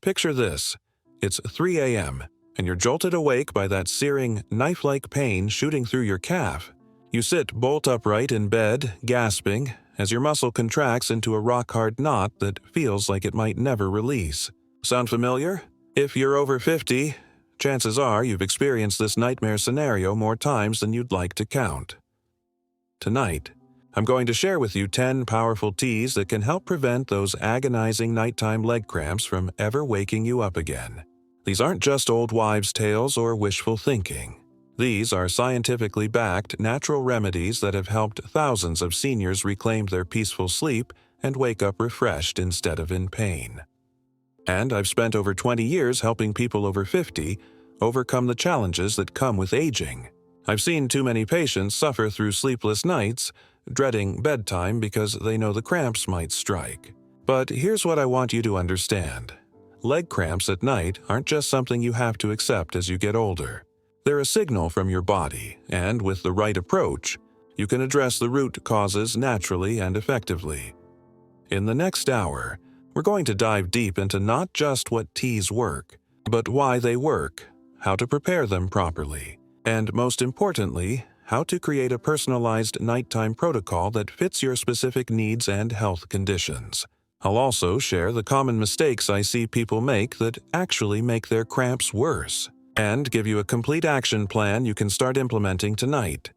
Picture this. It's 3 a.m., and you're jolted awake by that searing, knife-like pain shooting through your calf. You sit bolt upright in bed, gasping, as your muscle contracts into a rock-hard knot that feels like it might never release. Sound familiar? If you're over 50, chances are you've experienced this nightmare scenario more times than you'd like to count. Tonight, I'm going to share with you 10 powerful teas that can help prevent those agonizing nighttime leg cramps from ever waking you up again. These aren't just old wives' tales or wishful thinking. These are scientifically backed natural remedies that have helped thousands of seniors reclaim their peaceful sleep and wake up refreshed instead of in pain. And I've spent over 20 years helping people over 50 overcome the challenges that come with aging. I've seen too many patients suffer through sleepless nights, dreading bedtime because they know the cramps might strike. But here's what I want you to understand. Leg cramps at night aren't just something you have to accept as you get older. They're a signal from your body, and with the right approach, you can address the root causes naturally and effectively. In the next hour, we're going to dive deep into not just what teas work, but why they work, how to prepare them properly, and most importantly, how to create a personalized nighttime protocol that fits your specific needs and health conditions. I'll also share the common mistakes I see people make that actually make their cramps worse, and give you a complete action plan you can start implementing tonight.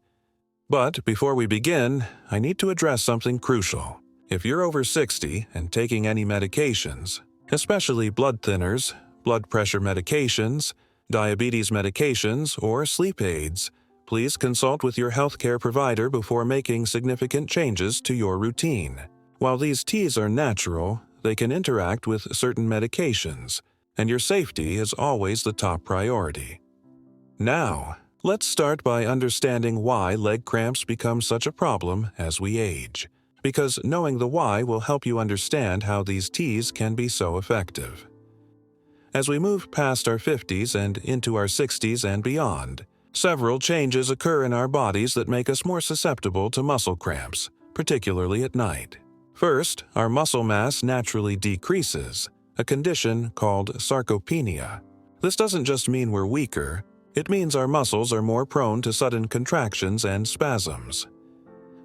But before we begin, I need to address something crucial. If you're over 60 and taking any medications, especially blood thinners, blood pressure medications, diabetes medications, or sleep aids, please consult with your healthcare provider before making significant changes to your routine. While these teas are natural, they can interact with certain medications, and your safety is always the top priority. Now, let's start by understanding why leg cramps become such a problem as we age, because knowing the why will help you understand how these teas can be so effective. As we move past our 50s and into our 60s and beyond, several changes occur in our bodies that make us more susceptible to muscle cramps, particularly at night. First, our muscle mass naturally decreases, a condition called sarcopenia. This doesn't just mean we're weaker, it means our muscles are more prone to sudden contractions and spasms.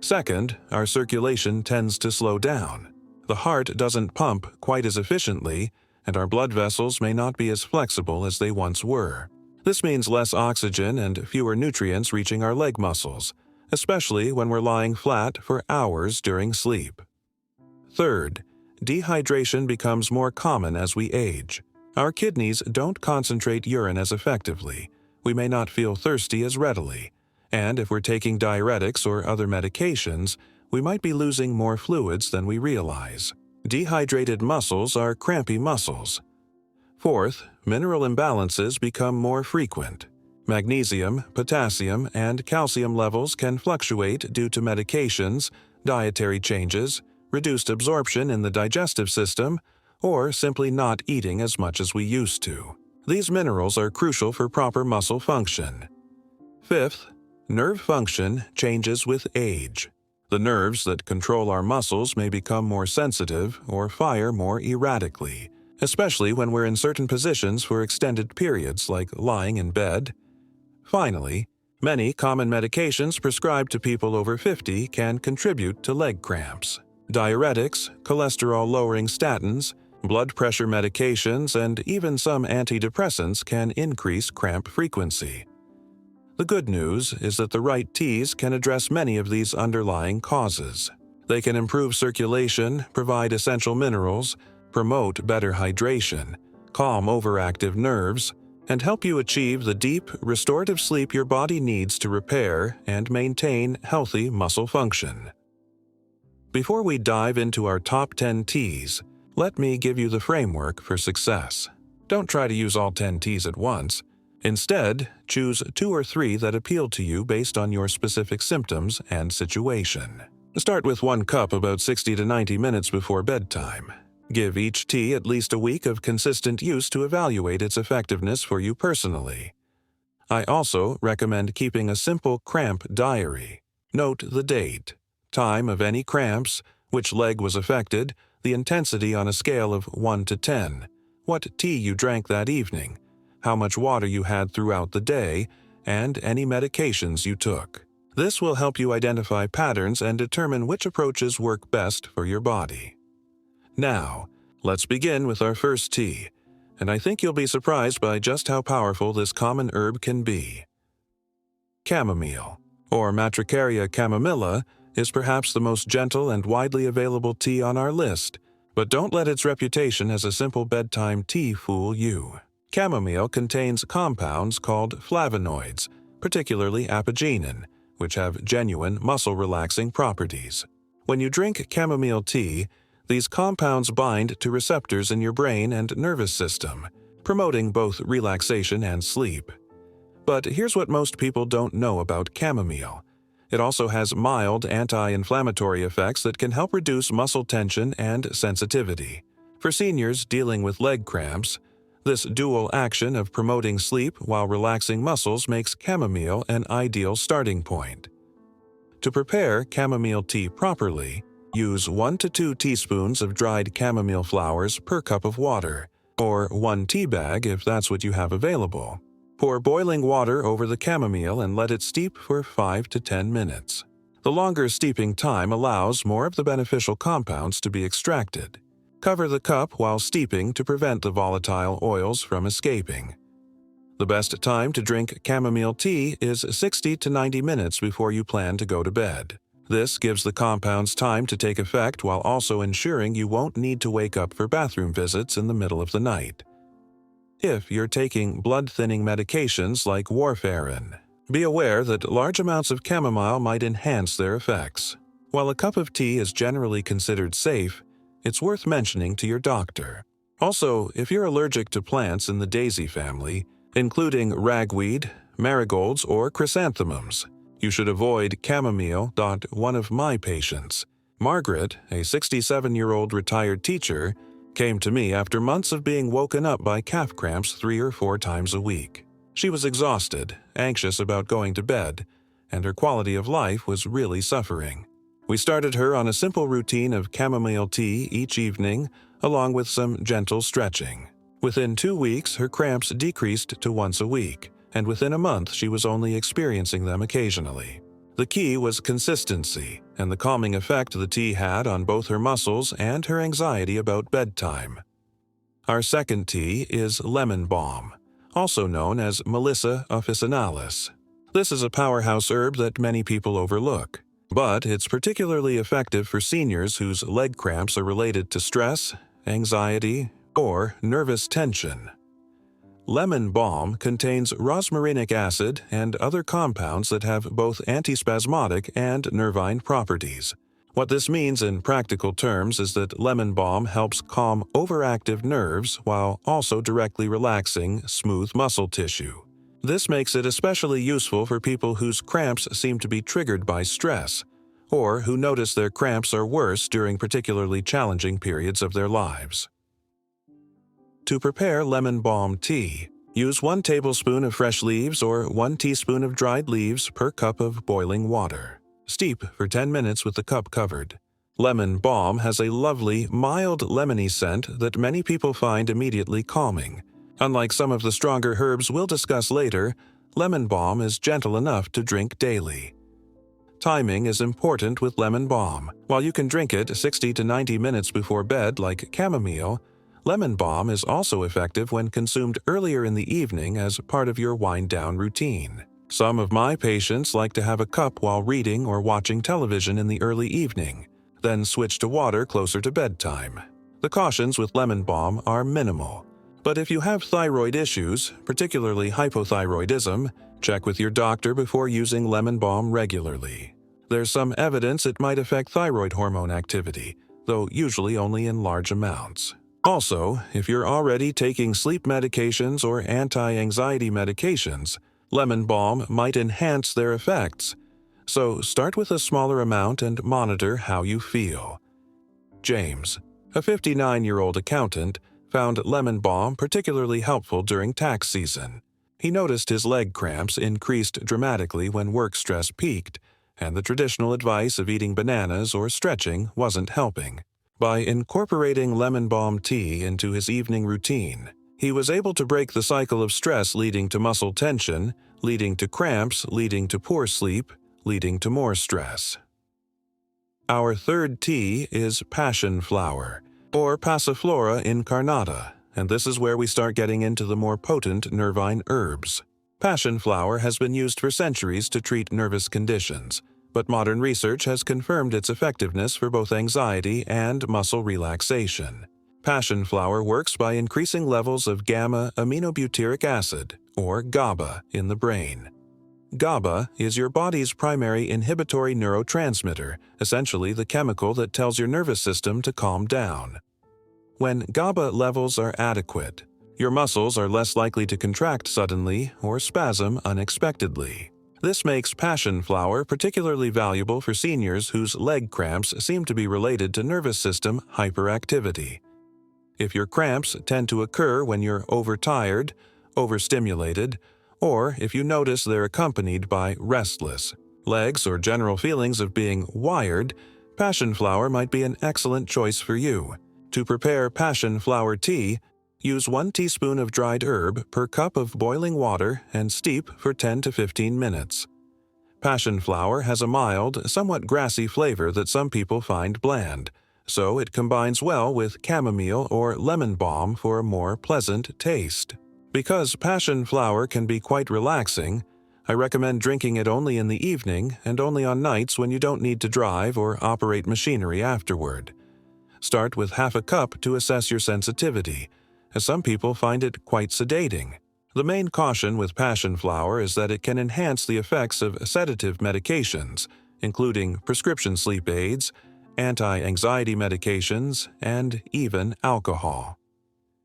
Second, our circulation tends to slow down. The heart doesn't pump quite as efficiently, and our blood vessels may not be as flexible as they once were. This means less oxygen and fewer nutrients reaching our leg muscles, especially when we're lying flat for hours during sleep. Third, dehydration becomes more common as we age. Our kidneys don't concentrate urine as effectively. We may not feel thirsty as readily. And if we're taking diuretics or other medications, we might be losing more fluids than we realize. Dehydrated muscles are crampy muscles. Fourth, mineral imbalances become more frequent. Magnesium, potassium, and calcium levels can fluctuate due to medications, dietary changes, reduced absorption in the digestive system, or simply not eating as much as we used to. These minerals are crucial for proper muscle function. Fifth, nerve function changes with age. The nerves that control our muscles may become more sensitive or fire more erratically, especially when we're in certain positions for extended periods like lying in bed. Finally, many common medications prescribed to people over 50 can contribute to leg cramps. Diuretics, cholesterol-lowering statins, blood pressure medications, and even some antidepressants can increase cramp frequency. The good news is that the right teas can address many of these underlying causes. They can improve circulation, provide essential minerals, promote better hydration, calm overactive nerves, and help you achieve the deep, restorative sleep your body needs to repair and maintain healthy muscle function. Before we dive into our top 10 teas, let me give you the framework for success. Don't try to use all 10 teas at once. Instead, choose 2 or 3 that appeal to you based on your specific symptoms and situation. Start with 1 cup about 60 to 90 minutes before bedtime. Give each tea at least a week of consistent use to evaluate its effectiveness for you personally. I also recommend keeping a simple cramp diary. Note the date, time of any cramps, which leg was affected, the intensity on a scale of 1 to 10, what tea you drank that evening, how much water you had throughout the day, and any medications you took. This will help you identify patterns and determine which approaches work best for your body. Now, let's begin with our first tea, and I think you'll be surprised by just how powerful this common herb can be. Chamomile, or Matricaria chamomilla, is perhaps the most gentle and widely available tea on our list, but don't let its reputation as a simple bedtime tea fool you. Chamomile contains compounds called flavonoids, particularly apigenin, which have genuine muscle-relaxing properties. When you drink chamomile tea, these compounds bind to receptors in your brain and nervous system, promoting both relaxation and sleep. But here's what most people don't know about chamomile. It also has mild anti-inflammatory effects that can help reduce muscle tension and sensitivity. For seniors dealing with leg cramps, this dual action of promoting sleep while relaxing muscles makes chamomile an ideal starting point. To prepare chamomile tea properly, use 1 to 2 teaspoons of dried chamomile flowers per cup of water, or 1 tea bag if that's what you have available. Pour boiling water over the chamomile and let it steep for 5 to 10 minutes. The longer steeping time allows more of the beneficial compounds to be extracted. Cover the cup while steeping to prevent the volatile oils from escaping. The best time to drink chamomile tea is 60 to 90 minutes before you plan to go to bed. This gives the compounds time to take effect while also ensuring you won't need to wake up for bathroom visits in the middle of the night. If you're taking blood-thinning medications like warfarin, be aware that large amounts of chamomile might enhance their effects. While a cup of tea is generally considered safe, it's worth mentioning to your doctor. Also, if you're allergic to plants in the daisy family, including ragweed, marigolds, or chrysanthemums, you should avoid chamomile. One of my patients, Margaret, a 67-year-old retired teacher, came to me after months of being woken up by calf cramps 3 or 4 times a week. She was exhausted, anxious about going to bed, and her quality of life was really suffering. We started her on a simple routine of chamomile tea each evening, along with some gentle stretching. Within 2 weeks, her cramps decreased to once a week, and within a month she was only experiencing them occasionally. The key was consistency and the calming effect the tea had on both her muscles and her anxiety about bedtime. Our second tea is lemon balm, also known as Melissa officinalis. This is a powerhouse herb that many people overlook, but it's particularly effective for seniors whose leg cramps are related to stress, anxiety, or nervous tension. Lemon balm contains rosmarinic acid and other compounds that have both antispasmodic and nervine properties. What this means in practical terms is that lemon balm helps calm overactive nerves while also directly relaxing smooth muscle tissue. This makes it especially useful for people whose cramps seem to be triggered by stress, or who notice their cramps are worse during particularly challenging periods of their lives. To prepare lemon balm tea, use 1 tablespoon of fresh leaves or 1 teaspoon of dried leaves per cup of boiling water. Steep for 10 minutes with the cup covered. Lemon balm has a lovely, mild lemony scent that many people find immediately calming. Unlike some of the stronger herbs we'll discuss later, lemon balm is gentle enough to drink daily. Timing is important with lemon balm. While you can drink it 60 to 90 minutes before bed like chamomile, lemon balm is also effective when consumed earlier in the evening as part of your wind-down routine. Some of my patients like to have a cup while reading or watching television in the early evening, then switch to water closer to bedtime. The cautions with lemon balm are minimal, but if you have thyroid issues, particularly hypothyroidism, check with your doctor before using lemon balm regularly. There's some evidence it might affect thyroid hormone activity, though usually only in large amounts. Also, if you're already taking sleep medications or anti-anxiety medications, lemon balm might enhance their effects. So start with a smaller amount and monitor how you feel. James, a 59-year-old accountant, found lemon balm particularly helpful during tax season. He noticed his leg cramps increased dramatically when work stress peaked, and the traditional advice of eating bananas or stretching wasn't helping. By incorporating lemon balm tea into his evening routine, he was able to break the cycle of stress leading to muscle tension, leading to cramps, leading to poor sleep, leading to more stress. Our third tea is passion flower, or Passiflora incarnata, and this is where we start getting into the more potent Nervine herbs. Passion flower has been used for centuries to treat nervous conditions, but modern research has confirmed its effectiveness for both anxiety and muscle relaxation. Passion flower works by increasing levels of gamma-aminobutyric acid, or GABA, in the brain. GABA is your body's primary inhibitory neurotransmitter, essentially the chemical that tells your nervous system to calm down. When GABA levels are adequate, your muscles are less likely to contract suddenly or spasm unexpectedly. This makes passion flower particularly valuable for seniors whose leg cramps seem to be related to nervous system hyperactivity. If your cramps tend to occur when you're overtired, overstimulated, or if you notice they're accompanied by restless legs or general feelings of being wired, passion flower might be an excellent choice for you. To prepare passion flower tea, use 1 teaspoon of dried herb per cup of boiling water and steep for 10 to 15 minutes. Passion flower has a mild, somewhat grassy flavor that some people find bland, so it combines well with chamomile or lemon balm for a more pleasant taste. Because passion flower can be quite relaxing, I recommend drinking it only in the evening and only on nights when you don't need to drive or operate machinery afterward. Start with half a cup to assess your sensitivity, as some people find it quite sedating. The main caution with passion flower is that it can enhance the effects of sedative medications, including prescription sleep aids, anti-anxiety medications, and even alcohol.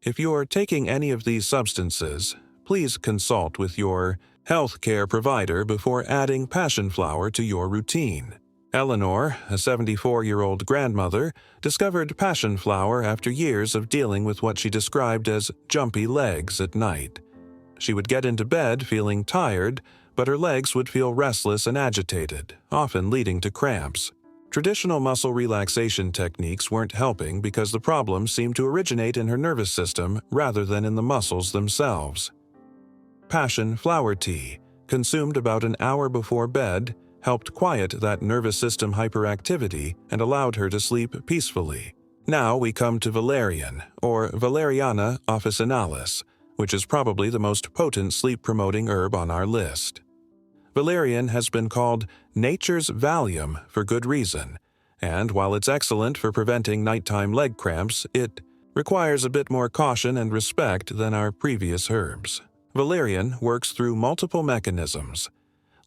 If you're taking any of these substances, please consult with your healthcare provider before adding passion flower to your routine. Eleanor, a 74-year-old grandmother, discovered passion flower after years of dealing with what she described as jumpy legs at night. She would get into bed feeling tired, but her legs would feel restless and agitated, often leading to cramps. Traditional muscle relaxation techniques weren't helping because the problem seemed to originate in her nervous system rather than in the muscles themselves. Passion flower tea, consumed about an hour before bed, helped quiet that nervous system hyperactivity and allowed her to sleep peacefully. Now we come to valerian, or Valeriana officinalis, which is probably the most potent sleep-promoting herb on our list. Valerian has been called nature's Valium for good reason, and while it's excellent for preventing nighttime leg cramps, it requires a bit more caution and respect than our previous herbs. Valerian works through multiple mechanisms.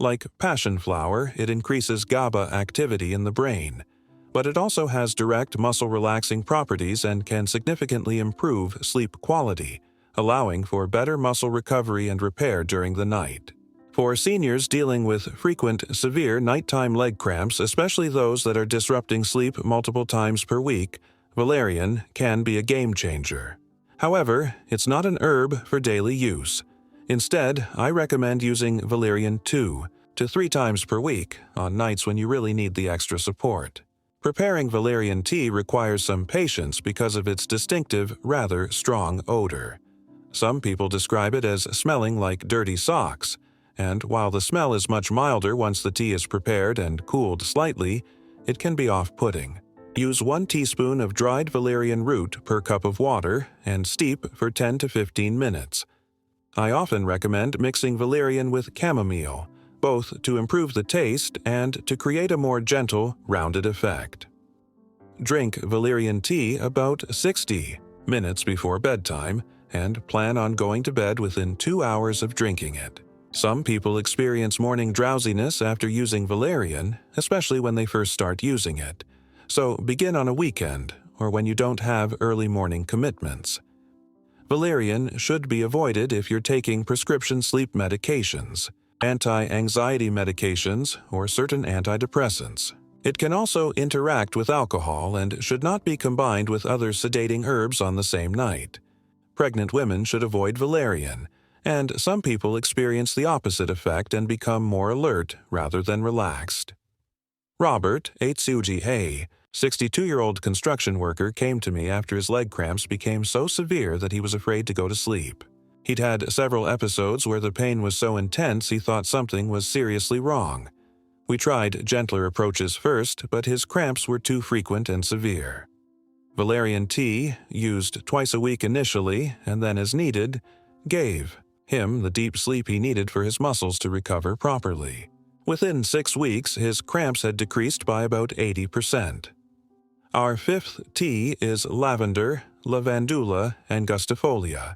Like passion flower, it increases GABA activity in the brain, but it also has direct muscle-relaxing properties and can significantly improve sleep quality, allowing for better muscle recovery and repair during the night. For seniors dealing with frequent, severe nighttime leg cramps, especially those that are disrupting sleep multiple times per week, valerian can be a game changer. However, it's not an herb for daily use. Instead, I recommend using valerian 2 to 3 times per week on nights when you really need the extra support. Preparing valerian tea requires some patience because of its distinctive, rather strong odor. Some people describe it as smelling like dirty socks, and while the smell is much milder once the tea is prepared and cooled slightly, it can be off-putting. Use 1 teaspoon of dried valerian root per cup of water and steep for 10 to 15 minutes. I often recommend mixing valerian with chamomile, both to improve the taste and to create a more gentle, rounded effect. Drink valerian tea about 60 minutes before bedtime and plan on going to bed within 2 hours of drinking it. Some people experience morning drowsiness after using valerian, especially when they first start using it, so begin on a weekend or when you don't have early morning commitments. Valerian should be avoided if you're taking prescription sleep medications, anti-anxiety medications, or certain antidepressants. It can also interact with alcohol and should not be combined with other sedating herbs on the same night. Pregnant women should avoid valerian, and some people experience the opposite effect and become more alert rather than relaxed. Robert Atsuji Hay, 62-year-old construction worker came to me after his leg cramps became so severe that he was afraid to go to sleep. He'd had several episodes where the pain was so intense he thought something was seriously wrong. We tried gentler approaches first, but his cramps were too frequent and severe. Valerian tea, used twice a week initially and then as needed, gave him the deep sleep he needed for his muscles to recover properly. Within 6 weeks, his cramps had decreased by about 80%. Our fifth tea is lavender, lavandula, and gustifolia.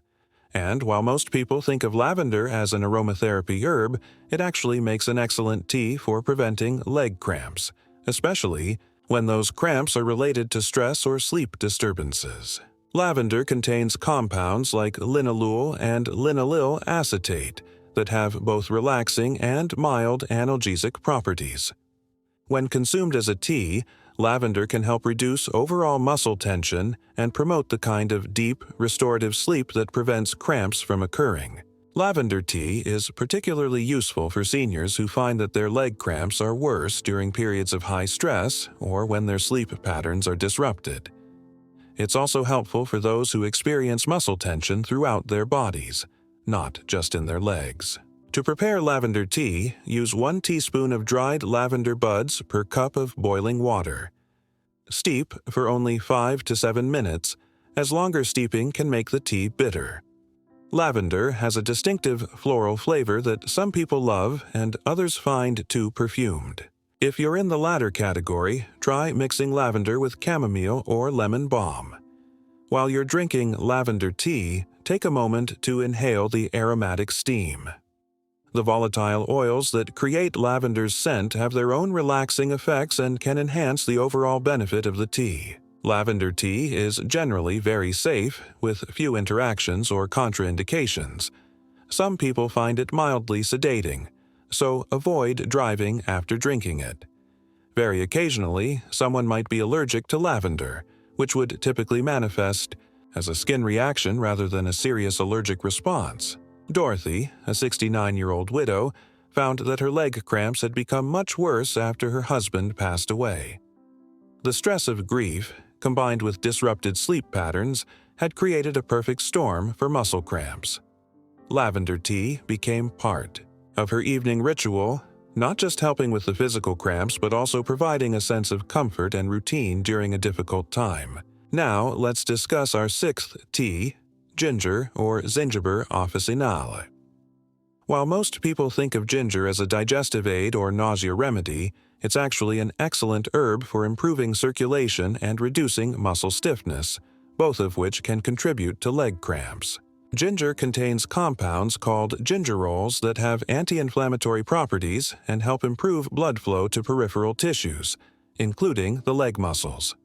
And while most people think of lavender as an aromatherapy herb, it actually makes an excellent tea for preventing leg cramps, especially when those cramps are related to stress or sleep disturbances. Lavender contains compounds like linalool and linaloyl acetate that have both relaxing and mild analgesic properties. When consumed as a tea, lavender can help reduce overall muscle tension and promote the kind of deep, restorative sleep that prevents cramps from occurring. Lavender tea is particularly useful for seniors who find that their leg cramps are worse during periods of high stress or when their sleep patterns are disrupted. It's also helpful for those who experience muscle tension throughout their bodies, not just in their legs. To prepare lavender tea, use 1 teaspoon of dried lavender buds per cup of boiling water. Steep for only 5 to 7 minutes, as longer steeping can make the tea bitter. Lavender has a distinctive floral flavor that some people love and others find too perfumed. If you're in the latter category, try mixing lavender with chamomile or lemon balm. While you're drinking lavender tea, take a moment to inhale the aromatic steam. The volatile oils that create lavender's scent have their own relaxing effects and can enhance the overall benefit of the tea. Lavender tea is generally very safe, with few interactions or contraindications. Some people find it mildly sedating, so avoid driving after drinking it. Very occasionally, someone might be allergic to lavender, which would typically manifest as a skin reaction rather than a serious allergic response. Dorothy, a 69-year-old widow, found that her leg cramps had become much worse after her husband passed away. The stress of grief, combined with disrupted sleep patterns, had created a perfect storm for muscle cramps. Lavender tea became part of her evening ritual, not just helping with the physical cramps but also providing a sense of comfort and routine during a difficult time. Now let's discuss our sixth tea, ginger or gingembre officinale. While most people think of ginger as a digestive aid or nausea remedy, it's actually an excellent herb for improving circulation and reducing muscle stiffness, both of which can contribute to leg cramps. Ginger contains compounds called gingerols that have anti-inflammatory properties and help improve blood flow to peripheral tissues, including the leg muscles.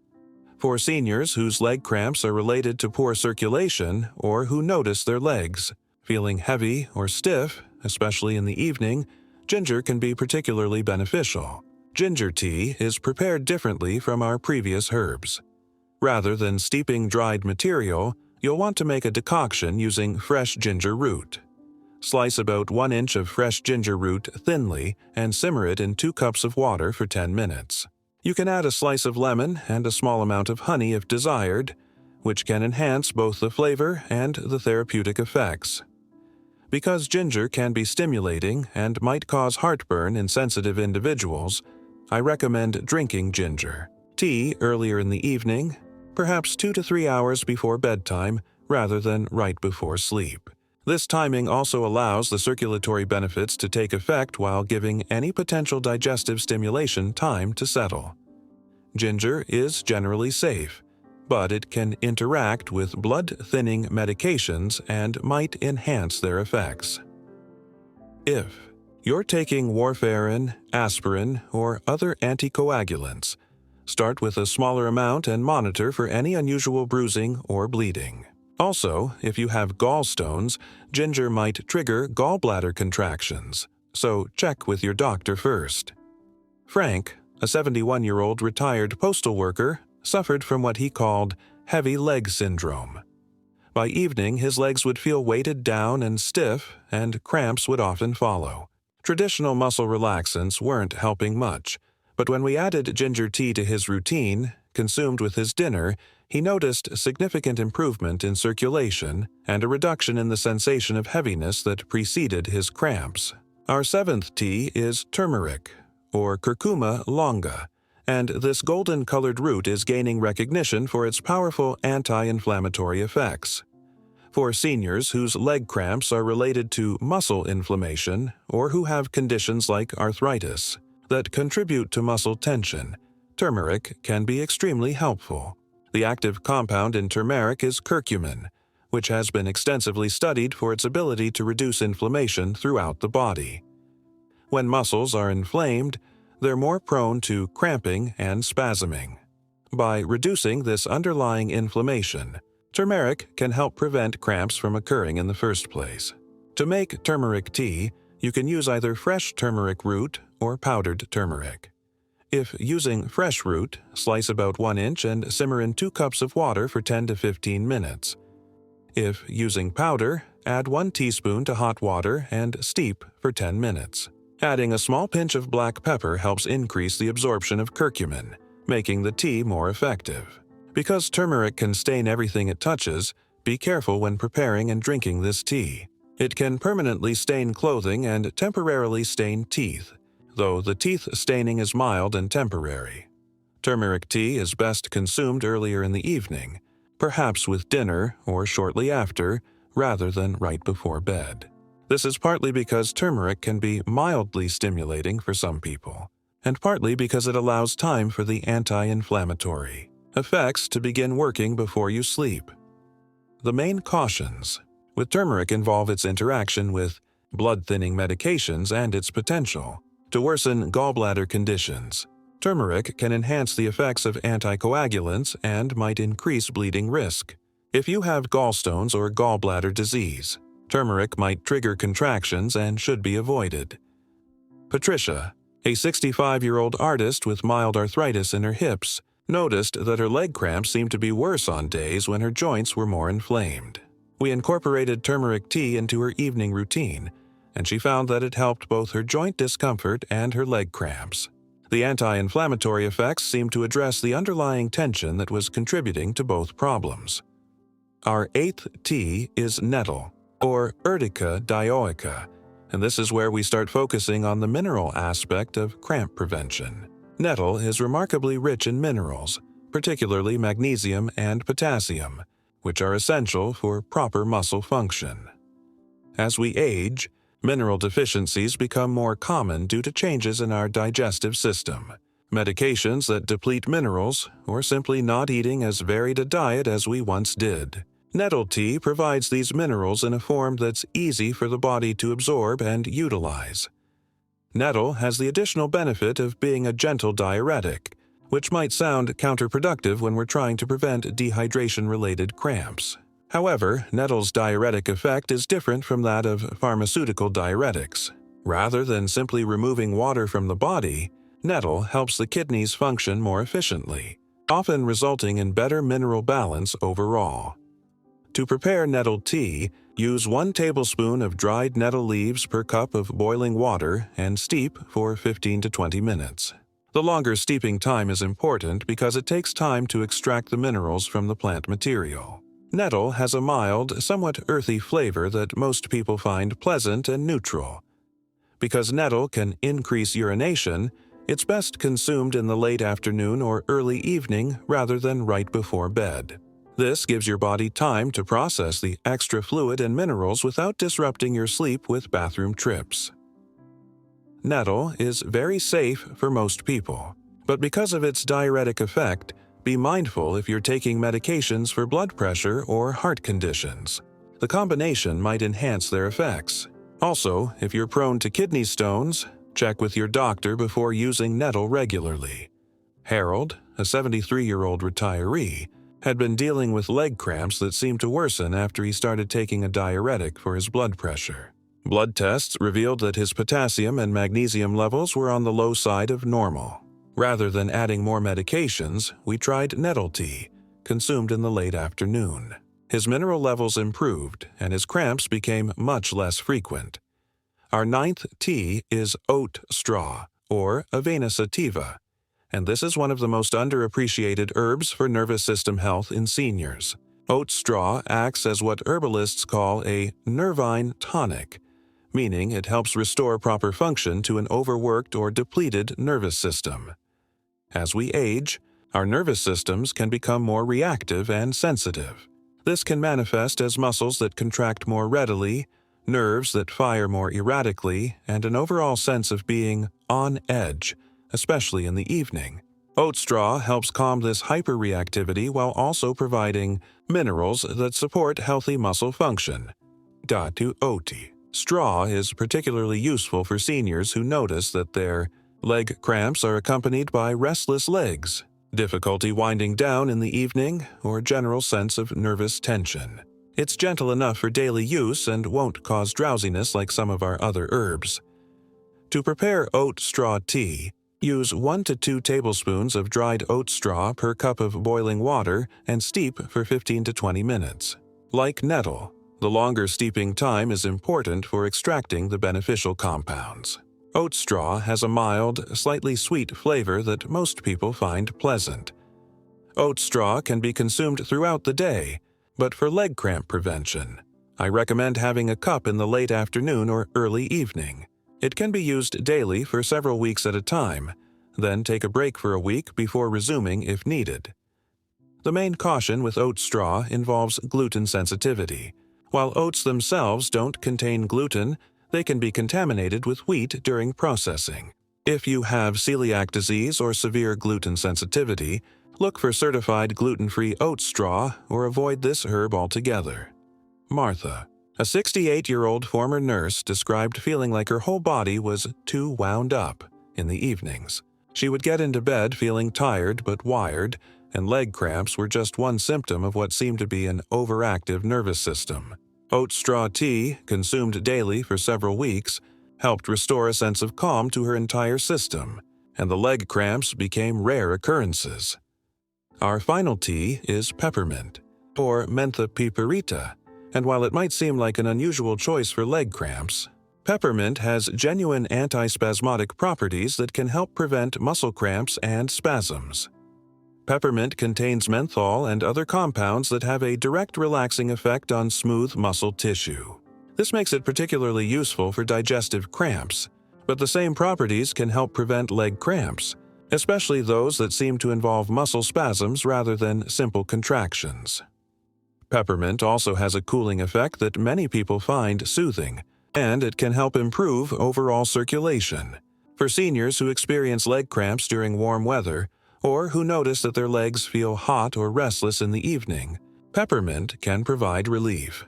For seniors whose leg cramps are related to poor circulation or who notice their legs feeling heavy or stiff, especially in the evening, ginger can be particularly beneficial. Ginger tea is prepared differently from our previous herbs. Rather than steeping dried material, you'll want to make a decoction using fresh ginger root. Slice about 1 inch of fresh ginger root thinly and simmer it in 2 cups of water for 10 minutes. You can add a slice of lemon and a small amount of honey if desired, which can enhance both the flavor and the therapeutic effects. Because ginger can be stimulating and might cause heartburn in sensitive individuals, I recommend drinking ginger tea earlier in the evening, perhaps 2 to 3 hours before bedtime rather than right before sleep. This timing also allows the circulatory benefits to take effect while giving any potential digestive stimulation time to settle. Ginger is generally safe, but it can interact with blood-thinning medications and might enhance their effects. If you're taking warfarin, aspirin, or other anticoagulants, start with a smaller amount and monitor for any unusual bruising or bleeding. Also, if you have gallstones, ginger might trigger gallbladder contractions, so check with your doctor first. Frank, a 71-year-old retired postal worker, suffered from what he called heavy leg syndrome. By evening, his legs would feel weighted down and stiff, and cramps would often follow. Traditional muscle relaxants weren't helping much, but when we added ginger tea to his routine, consumed with his dinner, he noticed significant improvement in circulation and a reduction in the sensation of heaviness that preceded his cramps. Our seventh tea is turmeric, or Curcuma longa, and this golden-colored root is gaining recognition for its powerful anti-inflammatory effects. For seniors whose leg cramps are related to muscle inflammation or who have conditions like arthritis that contribute to muscle tension, turmeric can be extremely helpful. The active compound in turmeric is curcumin, which has been extensively studied for its ability to reduce inflammation throughout the body. When muscles are inflamed, they're more prone to cramping and spasming. By reducing this underlying inflammation, turmeric can help prevent cramps from occurring in the first place. To make turmeric tea, you can use either fresh turmeric root or powdered turmeric. If using fresh root, slice about 1 inch and simmer in 2 cups of water for 10 to 15 minutes. If using powder, add 1 teaspoon to hot water and steep for 10 minutes. Adding a small pinch of black pepper helps increase the absorption of curcumin, making the tea more effective. Because turmeric can stain everything it touches, be careful when preparing and drinking this tea. It can permanently stain clothing and temporarily stain teeth, though the teeth staining is mild and temporary. Turmeric tea is best consumed earlier in the evening, perhaps with dinner or shortly after, rather than right before bed. This is partly because turmeric can be mildly stimulating for some people, and partly because it allows time for the anti-inflammatory effects to begin working before you sleep. The main cautions with turmeric involve its interaction with blood-thinning medications and its potential to worsen gallbladder conditions. Turmeric can enhance the effects of anticoagulants and might increase bleeding risk. If you have gallstones or gallbladder disease, turmeric might trigger contractions and should be avoided. Patricia, a 65-year-old artist with mild arthritis in her hips, noticed that her leg cramps seemed to be worse on days when her joints were more inflamed. We incorporated turmeric tea into her evening routine, and she found that it helped both her joint discomfort and her leg cramps. The anti-inflammatory effects seemed to address the underlying tension that was contributing to both problems. Our eighth tea is Nettle, or Urtica dioica, and this is where we start focusing on the mineral aspect of cramp prevention. Nettle is remarkably rich in minerals, particularly magnesium and potassium, which are essential for proper muscle function. As we age, mineral deficiencies become more common due to changes in our digestive system. Medications that deplete minerals, or simply not eating as varied a diet as we once did. Nettle tea provides these minerals in a form that's easy for the body to absorb and utilize. Nettle has the additional benefit of being a gentle diuretic, which might sound counterproductive when we're trying to prevent dehydration-related cramps. However, Nettle's diuretic effect is different from that of pharmaceutical diuretics. Rather than simply removing water from the body, Nettle helps the kidneys function more efficiently, often resulting in better mineral balance overall. To prepare nettle tea, use 1 tablespoon of dried nettle leaves per cup of boiling water and steep for 15 to 20 minutes. The longer steeping time is important because it takes time to extract the minerals from the plant material. Nettle has a mild, somewhat earthy flavor that most people find pleasant and neutral. Because nettle can increase urination, it's best consumed in the late afternoon or early evening rather than right before bed. This gives your body time to process the extra fluid and minerals without disrupting your sleep with bathroom trips. Nettle is very safe for most people, but because of its diuretic effect, be mindful if you're taking medications for blood pressure or heart conditions. The combination might enhance their effects. Also, if you're prone to kidney stones, check with your doctor before using nettle regularly. Harold, a 73-year-old retiree, had been dealing with leg cramps that seemed to worsen after he started taking a diuretic for his blood pressure. Blood tests revealed that his potassium and magnesium levels were on the low side of normal. Rather than adding more medications, we tried nettle tea, consumed in the late afternoon. His mineral levels improved, and his cramps became much less frequent. Our ninth tea is oat straw, or Avena sativa, and this is one of the most underappreciated herbs for nervous system health in seniors. Oat straw acts as what herbalists call a Nervine tonic, meaning it helps restore proper function to an overworked or depleted nervous system. As we age, our nervous systems can become more reactive and sensitive. This can manifest as muscles that contract more readily, nerves that fire more erratically, and an overall sense of being on edge, especially in the evening. Oat straw helps calm this hyperreactivity while also providing minerals that support healthy muscle function. Datu oti. Straw is particularly useful for seniors who notice that their leg cramps are accompanied by restless legs, difficulty winding down in the evening, or general sense of nervous tension. It's gentle enough for daily use and won't cause drowsiness like some of our other herbs. To prepare oat straw tea, use 1 to 2 tablespoons of dried oat straw per cup of boiling water and steep for 15 to 20 minutes. Like nettle, the longer steeping time is important for extracting the beneficial compounds. Oat straw has a mild, slightly sweet flavor that most people find pleasant. Oat straw can be consumed throughout the day, but for leg cramp prevention, I recommend having a cup in the late afternoon or early evening. It can be used daily for several weeks at a time, then take a break for a week before resuming if needed. The main caution with oat straw involves gluten sensitivity. While oats themselves don't contain gluten, they can be contaminated with wheat during processing. If you have celiac disease or severe gluten sensitivity, look for certified gluten-free oat straw or avoid this herb altogether. Martha, a 68-year-old former nurse, described feeling like her whole body was too wound up in the evenings. She would get into bed feeling tired but wired, and leg cramps were just one symptom of what seemed to be an overactive nervous system. Oat straw tea, consumed daily for several weeks, helped restore a sense of calm to her entire system, and the leg cramps became rare occurrences. Our final tea is peppermint, or Mentha piperita, and while it might seem like an unusual choice for leg cramps, peppermint has genuine anti-spasmodic properties that can help prevent muscle cramps and spasms. Peppermint contains menthol and other compounds that have a direct relaxing effect on smooth muscle tissue. This makes it particularly useful for digestive cramps, but the same properties can help prevent leg cramps, especially those that seem to involve muscle spasms rather than simple contractions. Peppermint also has a cooling effect that many people find soothing, and it can help improve overall circulation. For seniors who experience leg cramps during warm weather, or who notice that their legs feel hot or restless in the evening, peppermint can provide relief.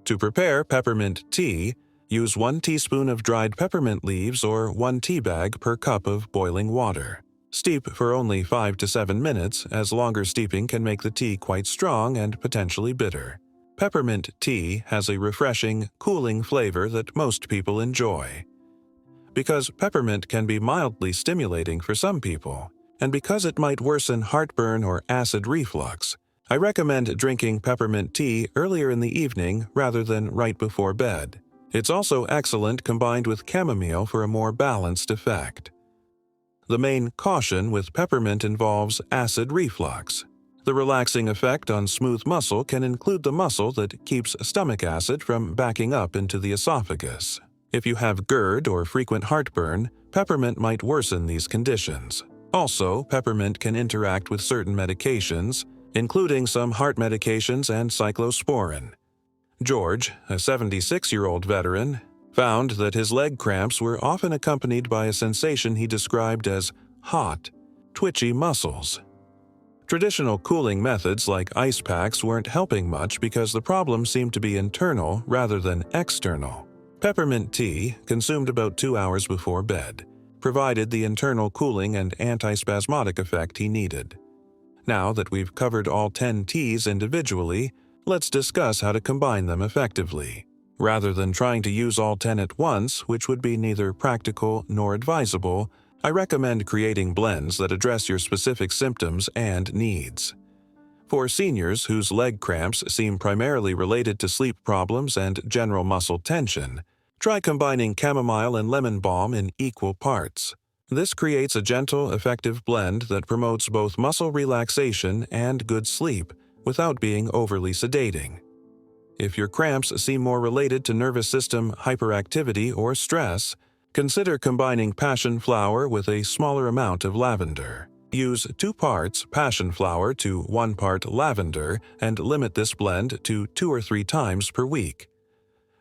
To prepare peppermint tea, use 1 teaspoon of dried peppermint leaves or 1 tea bag per cup of boiling water. Steep for only 5 to 7 minutes, as longer steeping can make the tea quite strong and potentially bitter. Peppermint tea has a refreshing, cooling flavor that most people enjoy. Because peppermint can be mildly stimulating for some people, and because it might worsen heartburn or acid reflux, I recommend drinking peppermint tea earlier in the evening rather than right before bed. It's also excellent combined with chamomile for a more balanced effect. The main caution with peppermint involves acid reflux. The relaxing effect on smooth muscle can include the muscle that keeps stomach acid from backing up into the esophagus. If you have GERD or frequent heartburn, peppermint might worsen these conditions. Also, peppermint can interact with certain medications, including some heart medications and cyclosporin. George, a 76-year-old veteran, found that his leg cramps were often accompanied by a sensation he described as hot, twitchy muscles. Traditional cooling methods like ice packs weren't helping much because the problem seemed to be internal rather than external. Peppermint tea, consumed about 2 hours before bed, provided the internal cooling and antispasmodic effect he needed. Now that we've covered all 10 teas individually, let's discuss how to combine them effectively. Rather than trying to use all 10 at once, which would be neither practical nor advisable, I recommend creating blends that address your specific symptoms and needs. For seniors whose leg cramps seem primarily related to sleep problems and general muscle tension, try combining chamomile and lemon balm in equal parts. This creates a gentle, effective blend that promotes both muscle relaxation and good sleep without being overly sedating. If your cramps seem more related to nervous system hyperactivity or stress, consider combining passion flower with a smaller amount of lavender. Use 2 parts passion flower to 1 part lavender and limit this blend to 2 or 3 times per week.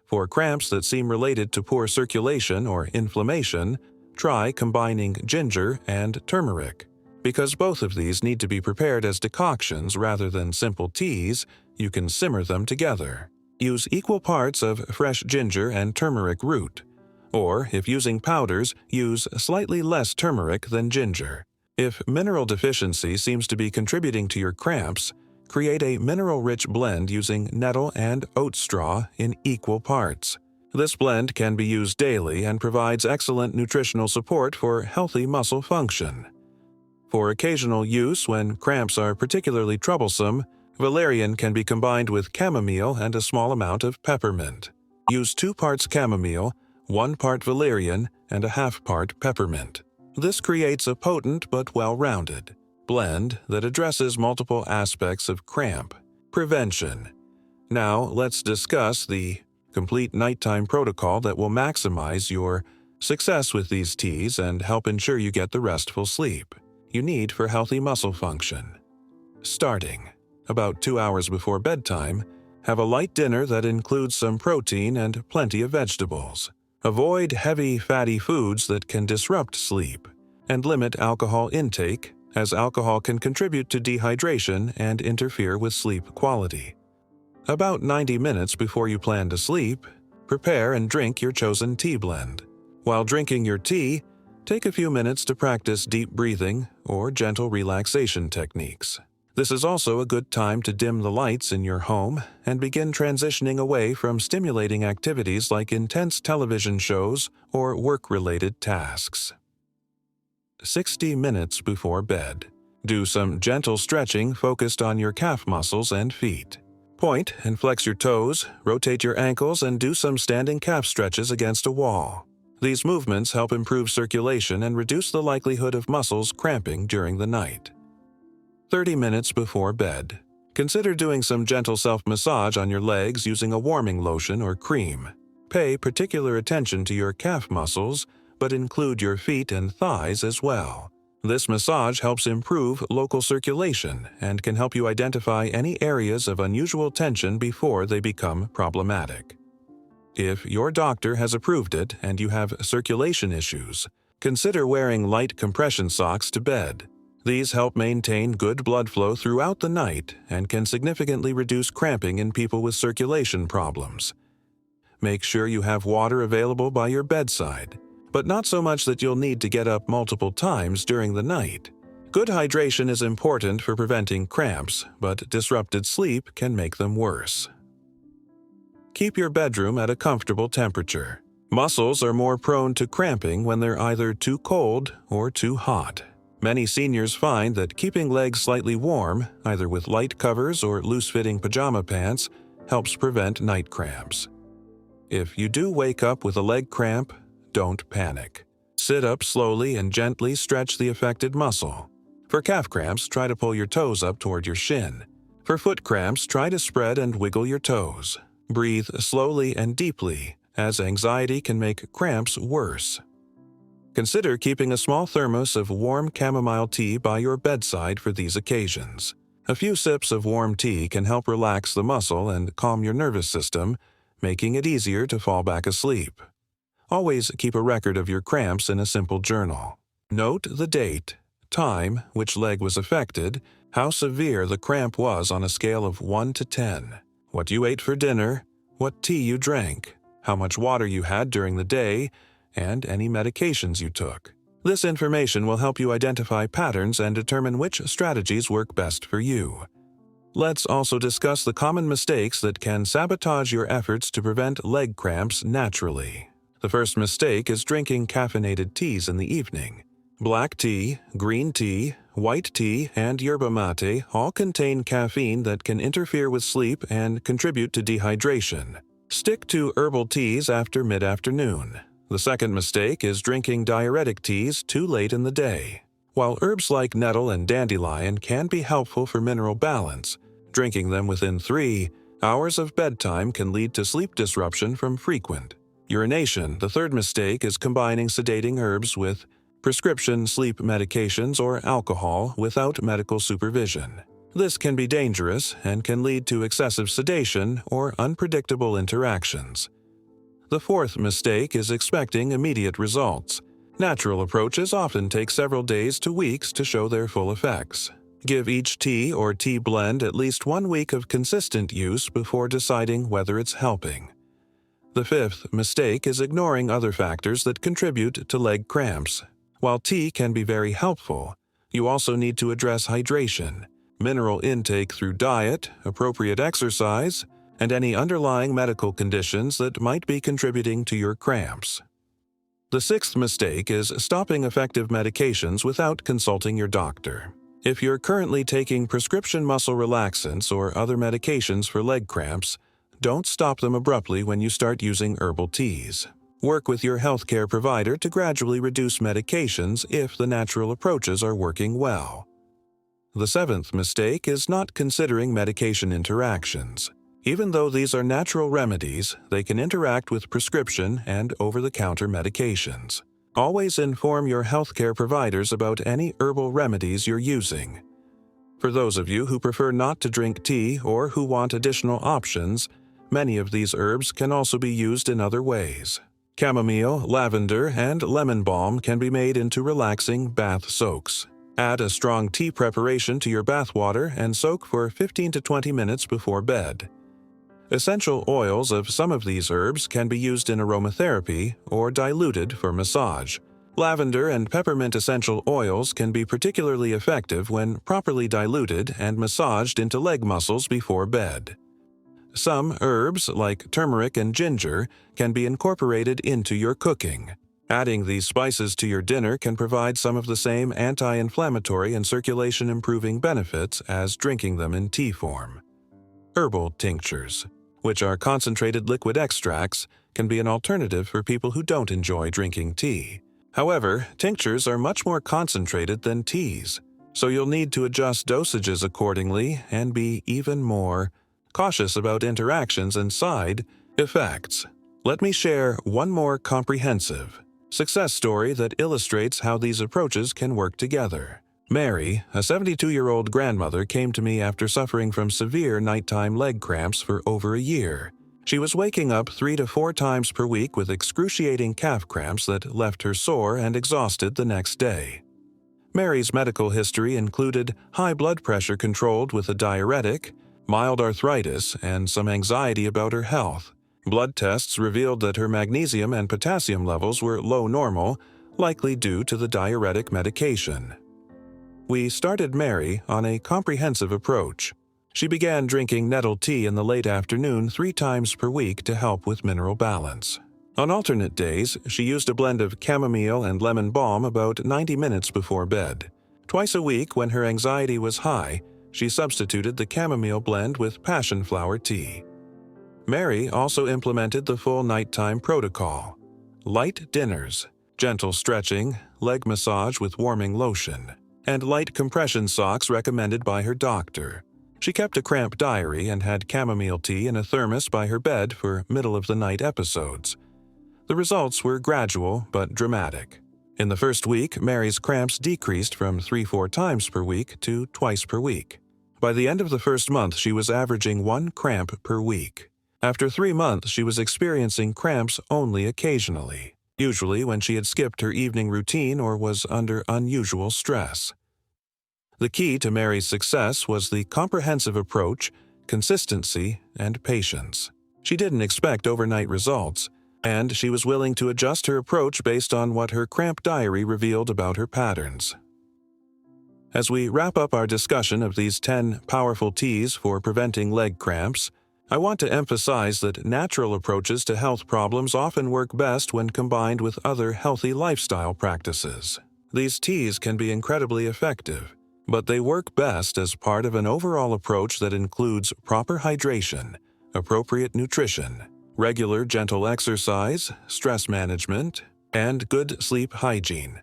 For cramps that seem related to poor circulation or inflammation, try combining ginger and turmeric. Because both of these need to be prepared as decoctions rather than simple teas, you can simmer them together. Use equal parts of fresh ginger and turmeric root. Or, if using powders, use slightly less turmeric than ginger. If mineral deficiency seems to be contributing to your cramps, create a mineral-rich blend using nettle and oat straw in equal parts. This blend can be used daily and provides excellent nutritional support for healthy muscle function. For occasional use when cramps are particularly troublesome, Valerian can be combined with chamomile and a small amount of peppermint. Use 2 parts chamomile, 1 part valerian, and a half part peppermint. This creates a potent but well-rounded blend that addresses multiple aspects of cramp prevention. Now let's discuss the complete nighttime protocol that will maximize your success with these teas and help ensure you get the restful sleep you need for healthy muscle function. Starting about 2 hours before bedtime, have a light dinner that includes some protein and plenty of vegetables. Avoid heavy, fatty foods that can disrupt sleep, and limit alcohol intake, as alcohol can contribute to dehydration and interfere with sleep quality. About 90 minutes before you plan to sleep, prepare and drink your chosen tea blend. While drinking your tea, take a few minutes to practice deep breathing or gentle relaxation techniques. This is also a good time to dim the lights in your home and begin transitioning away from stimulating activities like intense television shows or work-related tasks. 60 minutes before bed. Do some gentle stretching focused on your calf muscles and feet. Point and flex your toes, rotate your ankles, and do some standing calf stretches against a wall. These movements help improve circulation and reduce the likelihood of muscles cramping during the night. 30 minutes before bed. Consider doing some gentle self-massage on your legs using a warming lotion or cream. Pay particular attention to your calf muscles, but include your feet and thighs as well. This massage helps improve local circulation and can help you identify any areas of unusual tension before they become problematic. If your doctor has approved it and you have circulation issues, consider wearing light compression socks to bed. These help maintain good blood flow throughout the night and can significantly reduce cramping in people with circulation problems. Make sure you have water available by your bedside, but not so much that you'll need to get up multiple times during the night. Good hydration is important for preventing cramps, but disrupted sleep can make them worse. Keep your bedroom at a comfortable temperature. Muscles are more prone to cramping when they're either too cold or too hot. Many seniors find that keeping legs slightly warm, either with light covers or loose-fitting pajama pants, helps prevent night cramps. If you do wake up with a leg cramp, don't panic. Sit up slowly and gently stretch the affected muscle. For calf cramps, try to pull your toes up toward your shin. For foot cramps, try to spread and wiggle your toes. Breathe slowly and deeply, as anxiety can make cramps worse. Consider keeping a small thermos of warm chamomile tea by your bedside for these occasions. A few sips of warm tea can help relax the muscle and calm your nervous system, making it easier to fall back asleep. Always keep a record of your cramps in a simple journal. Note the date, time, which leg was affected, how severe the cramp was on a scale of 1 to 10, what you ate for dinner, what tea you drank, how much water you had during the day, and any medications you took. This information will help you identify patterns and determine which strategies work best for you. Let's also discuss the common mistakes that can sabotage your efforts to prevent leg cramps naturally. The first mistake is drinking caffeinated teas in the evening. Black tea, green tea, white tea, and yerba mate all contain caffeine that can interfere with sleep and contribute to dehydration. Stick to herbal teas after mid-afternoon. The second mistake is drinking diuretic teas too late in the day. While herbs like nettle and dandelion can be helpful for mineral balance, drinking them within 3 hours of bedtime can lead to sleep disruption from frequent urination. The third mistake is combining sedating herbs with prescription sleep medications or alcohol without medical supervision. This can be dangerous and can lead to excessive sedation or unpredictable interactions. The fourth mistake is expecting immediate results. Natural approaches often take several days to weeks to show their full effects. Give each tea or tea blend at least 1 week of consistent use before deciding whether it's helping. The fifth mistake is ignoring other factors that contribute to leg cramps. While tea can be very helpful, you also need to address hydration, mineral intake through diet, appropriate exercise, and any underlying medical conditions that might be contributing to your cramps. The sixth mistake is stopping effective medications without consulting your doctor. If you're currently taking prescription muscle relaxants or other medications for leg cramps, don't stop them abruptly when you start using herbal teas. Work with your healthcare provider to gradually reduce medications if the natural approaches are working well. The seventh mistake is not considering medication interactions. Even though these are natural remedies, they can interact with prescription and over-the-counter medications. Always inform your healthcare providers about any herbal remedies you're using. For those of you who prefer not to drink tea or who want additional options, many of these herbs can also be used in other ways. Chamomile, lavender, and lemon balm can be made into relaxing bath soaks. Add a strong tea preparation to your bath water and soak for 15 to 20 minutes before bed. Essential oils of some of these herbs can be used in aromatherapy or diluted for massage. Lavender and peppermint essential oils can be particularly effective when properly diluted and massaged into leg muscles before bed. Some herbs, like turmeric and ginger, can be incorporated into your cooking. Adding these spices to your dinner can provide some of the same anti-inflammatory and circulation-improving benefits as drinking them in tea form. Herbal tinctures, which are concentrated liquid extracts, can be an alternative for people who don't enjoy drinking tea. However, tinctures are much more concentrated than teas, so you'll need to adjust dosages accordingly and be even more cautious about interactions and side effects. Let me share one more comprehensive success story that illustrates how these approaches can work together. Mary, a 72-year-old grandmother, came to me after suffering from severe nighttime leg cramps for over a year. She was waking up 3 to 4 times per week with excruciating calf cramps that left her sore and exhausted the next day. Mary's medical history included high blood pressure controlled with a diuretic, mild arthritis, and some anxiety about her health. Blood tests revealed that her magnesium and potassium levels were low normal, likely due to the diuretic medication. We started Mary on a comprehensive approach. She began drinking nettle tea in the late afternoon 3 times per week to help with mineral balance. On alternate days, she used a blend of chamomile and lemon balm about 90 minutes before bed. Twice a week, when her anxiety was high, she substituted the chamomile blend with passion flower tea. Mary also implemented the full nighttime protocol: light dinners, gentle stretching, leg massage with warming lotion, and light compression socks recommended by her doctor. She kept a cramp diary and had chamomile tea in a thermos by her bed for middle-of-the-night episodes. The results were gradual but dramatic. In the first week, Mary's cramps decreased from 3-4 times per week to twice per week. By the end of the first month, she was averaging 1 cramp per week. After 3 months, she was experiencing cramps only occasionally, usually when she had skipped her evening routine or was under unusual stress. The key to Mary's success was the comprehensive approach, consistency, and patience. She didn't expect overnight results, and she was willing to adjust her approach based on what her cramp diary revealed about her patterns. As we wrap up our discussion of these 10 powerful teas for preventing leg cramps, I want to emphasize that natural approaches to health problems often work best when combined with other healthy lifestyle practices. These teas can be incredibly effective, but they work best as part of an overall approach that includes proper hydration, appropriate nutrition, regular gentle exercise, stress management, and good sleep hygiene.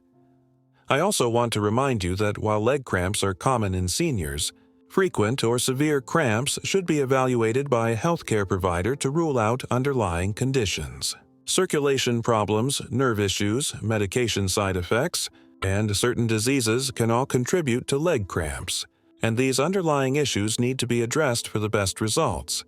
I also want to remind you that while leg cramps are common in seniors, frequent or severe cramps should be evaluated by a healthcare provider to rule out underlying conditions. Circulation problems, nerve issues, medication side effects, and certain diseases can all contribute to leg cramps, and these underlying issues need to be addressed for the best results.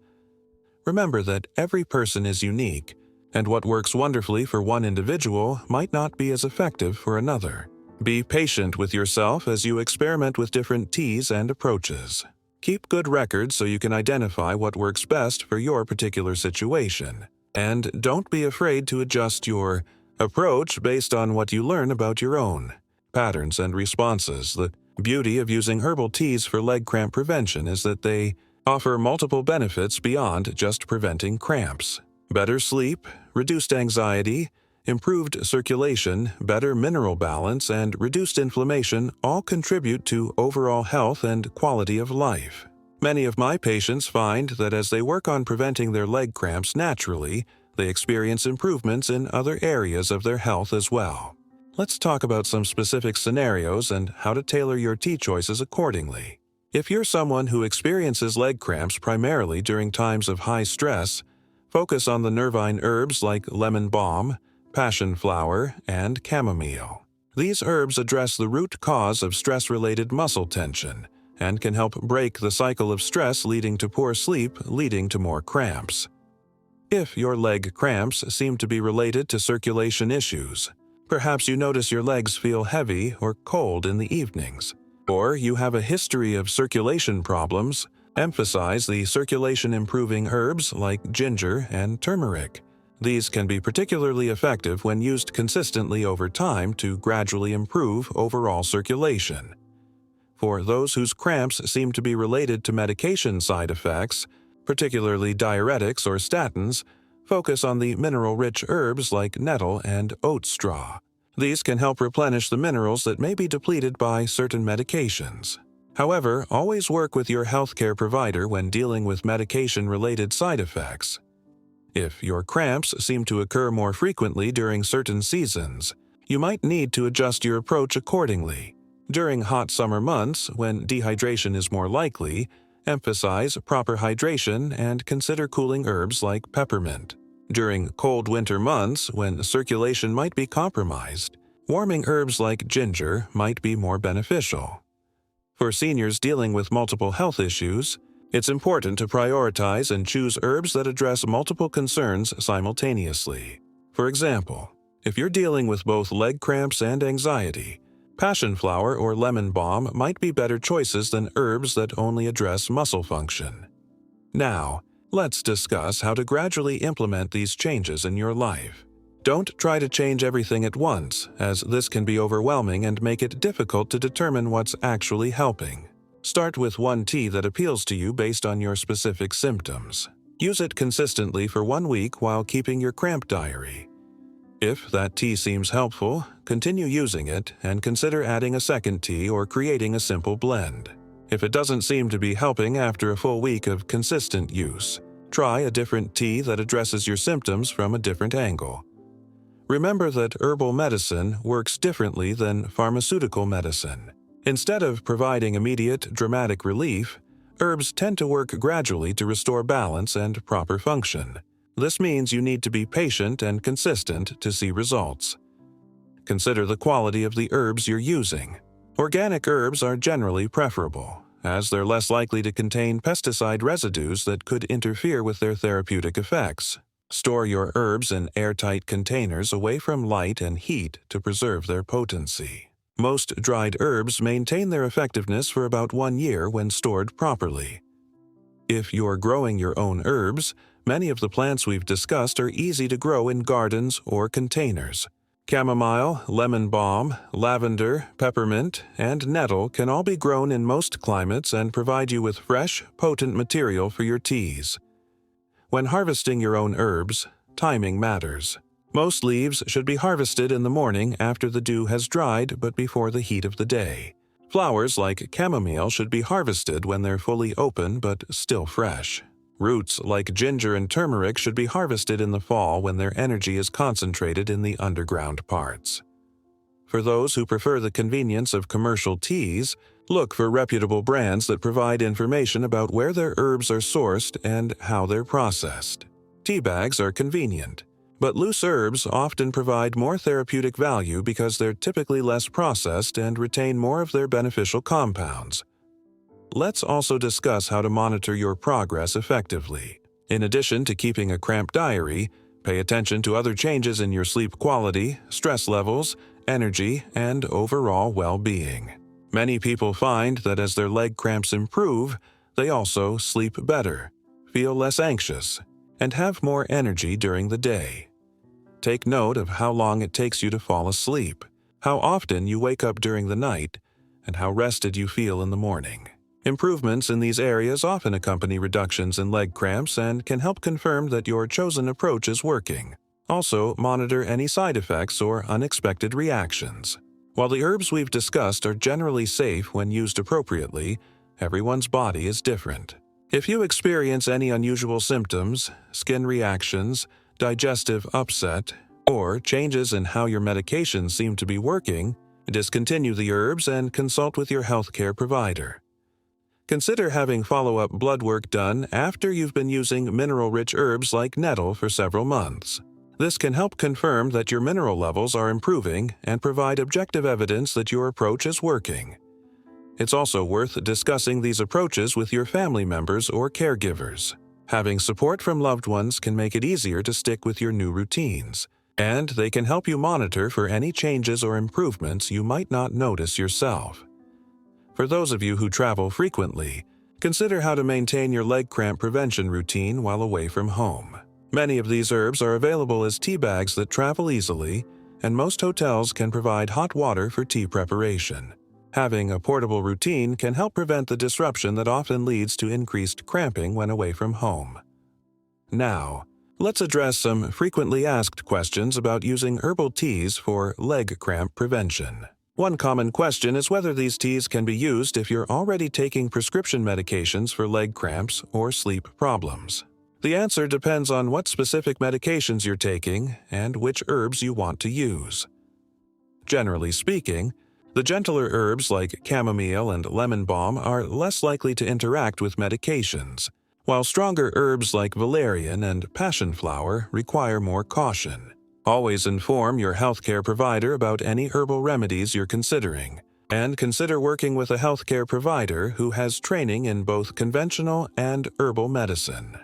Remember that every person is unique, and what works wonderfully for one individual might not be as effective for another. Be patient with yourself as you experiment with different teas and approaches. Keep good records so you can identify what works best for your particular situation. And don't be afraid to adjust your approach based on what you learn about your own patterns and responses. The beauty of using herbal teas for leg cramp prevention is that they offer multiple benefits beyond just preventing cramps. Better sleep, reduced anxiety, improved circulation, better mineral balance, and reduced inflammation all contribute to overall health and quality of life. Many of my patients find that as they work on preventing their leg cramps naturally, they experience improvements in other areas of their health as well. Let's talk about some specific scenarios and how to tailor your tea choices accordingly. If you're someone who experiences leg cramps primarily during times of high stress, focus on the Nervine herbs like lemon balm, passion flower, and chamomile. These herbs address the root cause of stress-related muscle tension and can help break the cycle of stress leading to poor sleep, leading to more cramps. If your leg cramps seem to be related to circulation issues, perhaps you notice your legs feel heavy or cold in the evenings, or you have a history of circulation problems, emphasize the circulation-improving herbs like ginger and turmeric. These can be particularly effective when used consistently over time to gradually improve overall circulation. For those whose cramps seem to be related to medication side effects, particularly diuretics or statins, focus on the mineral-rich herbs like nettle and oat straw. These can help replenish the minerals that may be depleted by certain medications. However, always work with your healthcare provider when dealing with medication-related side effects. If your cramps seem to occur more frequently during certain seasons, you might need to adjust your approach accordingly. During hot summer months, when dehydration is more likely, emphasize proper hydration and consider cooling herbs like peppermint. During cold winter months, when circulation might be compromised, warming herbs like ginger might be more beneficial. For seniors dealing with multiple health issues, it's important to prioritize and choose herbs that address multiple concerns simultaneously. For example, if you're dealing with both leg cramps and anxiety, passion flower or lemon balm might be better choices than herbs that only address muscle function. Now, let's discuss how to gradually implement these changes in your life. Don't try to change everything at once, as this can be overwhelming and make it difficult to determine what's actually helping. Start with one tea that appeals to you based on your specific symptoms. Use it consistently for 1 week while keeping your cramp diary. If that tea seems helpful, continue using it and consider adding a second tea or creating a simple blend. If it doesn't seem to be helping after a full week of consistent use, try a different tea that addresses your symptoms from a different angle. Remember that herbal medicine works differently than pharmaceutical medicine. Instead of providing immediate, dramatic relief, herbs tend to work gradually to restore balance and proper function. This means you need to be patient and consistent to see results. Consider the quality of the herbs you're using. Organic herbs are generally preferable, as they're less likely to contain pesticide residues that could interfere with their therapeutic effects. Store your herbs in airtight containers away from light and heat to preserve their potency. Most dried herbs maintain their effectiveness for about 1 year when stored properly. If you're growing your own herbs, many of the plants we've discussed are easy to grow in gardens or containers. Chamomile, lemon balm, lavender, peppermint, and nettle can all be grown in most climates and provide you with fresh, potent material for your teas. When harvesting your own herbs, timing matters. Most leaves should be harvested in the morning after the dew has dried but before the heat of the day. Flowers like chamomile should be harvested when they're fully open but still fresh. Roots like ginger and turmeric should be harvested in the fall when their energy is concentrated in the underground parts. For those who prefer the convenience of commercial teas, look for reputable brands that provide information about where their herbs are sourced and how they're processed. Tea bags are convenient, but loose herbs often provide more therapeutic value because they're typically less processed and retain more of their beneficial compounds. Let's also discuss how to monitor your progress effectively. In addition to keeping a cramp diary, pay attention to other changes in your sleep quality, stress levels, energy, and overall well-being. Many people find that as their leg cramps improve, they also sleep better, feel less anxious, and have more energy during the day. Take note of how long it takes you to fall asleep, how often you wake up during the night, and how rested you feel in the morning. Improvements in these areas often accompany reductions in leg cramps and can help confirm that your chosen approach is working. Also, monitor any side effects or unexpected reactions. While the herbs we've discussed are generally safe when used appropriately, everyone's body is different. If you experience any unusual symptoms, skin reactions, digestive upset, or changes in how your medications seem to be working, discontinue the herbs and consult with your healthcare provider. Consider having follow-up blood work done after you've been using mineral-rich herbs like nettle for several months. This can help confirm that your mineral levels are improving and provide objective evidence that your approach is working. It's also worth discussing these approaches with your family members or caregivers. Having support from loved ones can make it easier to stick with your new routines, and they can help you monitor for any changes or improvements you might not notice yourself. For those of you who travel frequently, consider how to maintain your leg cramp prevention routine while away from home. Many of these herbs are available as tea bags that travel easily, and most hotels can provide hot water for tea preparation. Having a portable routine can help prevent the disruption that often leads to increased cramping when away from home. Now, let's address some frequently asked questions about using herbal teas for leg cramp prevention. One common question is whether these teas can be used if you're already taking prescription medications for leg cramps or sleep problems. The answer depends on what specific medications you're taking and which herbs you want to use. Generally speaking, the gentler herbs like chamomile and lemon balm are less likely to interact with medications, while stronger herbs like valerian and passion flower require more caution. Always inform your healthcare provider about any herbal remedies you're considering, and consider working with a healthcare provider who has training in both conventional and herbal medicine.